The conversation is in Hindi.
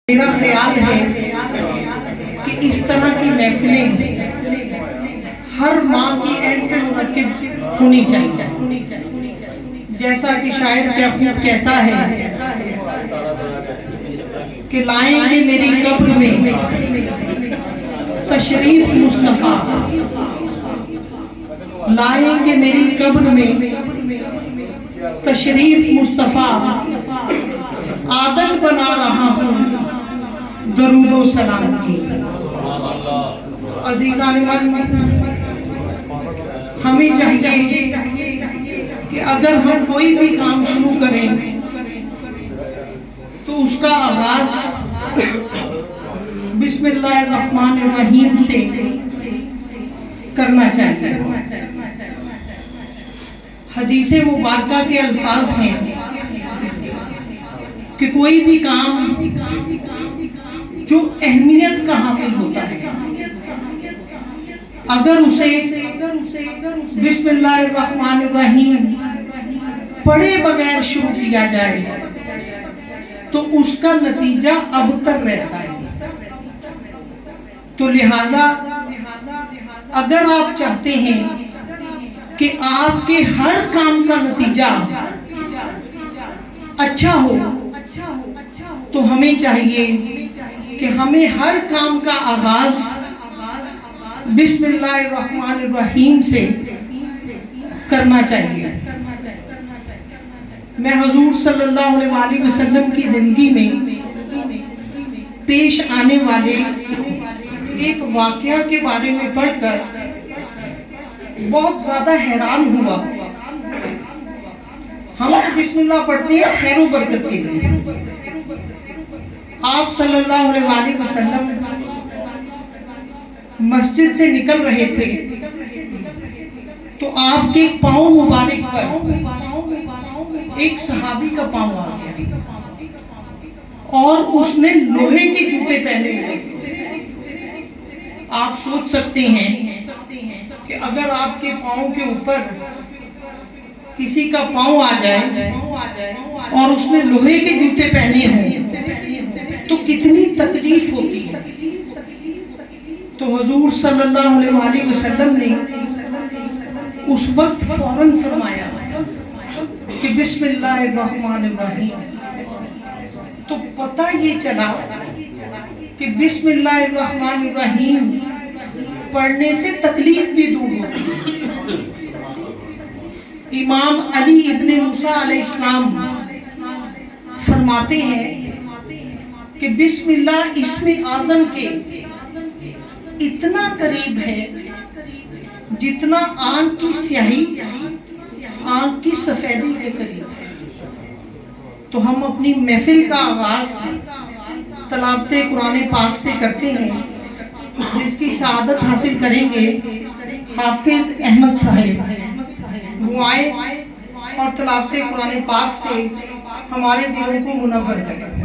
मेरा ख्याल है कि इस तरह की महफिलें हर माह की एंड पे मुनक्किद होनी चाहिए। जैसा कि शायर क्या खूब कहता है कि लाएंगे मेरी कब्र में तशरीफ मुस्तफा, लाएंगे मेरी कब्र में तशरीफ मुस्तफा, आदत बना रहा हूँ दरूदो सलाम की। अजीज़ान हमें चाहिए कि अगर हम कोई भी काम शुरू करें तो उसका आगाज बिस्मिल्लाहिर्रहमानिर्रहीम से करना चाहिए। हदीसे मुबारका के अल्फाज हैं कि कोई भी काम जो अहमियत का हामिल होता है, अगर उसे बिस्मिल्लाहिर्रहमानिर्रहीम पढ़े बगैर शुरू किया जाए तो उसका नतीजा अबतर रहता है। तो लिहाजा अगर आप चाहते हैं कि आपके हर काम का नतीजा अच्छा हो तो हमें चाहिए कि हमें हर काम का आगाज बिस्मिल्लाहिर्रहमानिर्रहीम से करना चाहिए। मैं हुजूर सल्लल्लाहु अलैहि वसल्लम की जिंदगी में पेश आने वाले एक वाकया के बारे में पढ़कर बहुत ज्यादा हैरान हुआ। हम तो बिस्मिल्लाह पढ़ते हैं खैर बरकत के लिए। आप सल्लल्लाहु अलैहि वसल्लम मस्जिद से निकल रहे थे तो आपके पांव मुबारक पर एक सहाबी का पांव आ गया और उसने लोहे के जूते पहने हुए थे। आप सोच सकते हैं कि अगर आपके पांव के ऊपर किसी का पांव आ जाए और उसने लोहे के जूते पहने हों तो कितनी तकलीफ होती है। तो हुजूर सल्लल्लाहु अलैहि वसल्लम ने उस वक्त फौरन फरमाया कि बिस्मिल्लाहिर्रहमानिर्रहीम। तो पता ये चला कि बिस्मिल्लाहिर्रहमानिर्रहीम पढ़ने से तकलीफ भी दूर होती है। इमाम अली इब्ने मूसा अलैहिस्सलाम फरमाते हैं कि बिस्मिल्लाह इस्मे आज़म के इतना करीब है जितना आंख की स्याही आंख की सफेदी के करीब है। तो हम अपनी महफिल का आगाज तलावते कुरान पाक से करते हैं, जिसकी सआदत हासिल करेंगे हाफिज अहमद साहिब। वो आए और तलावते कुरान पाक से हमारे दिलों को मुनव्वर करें।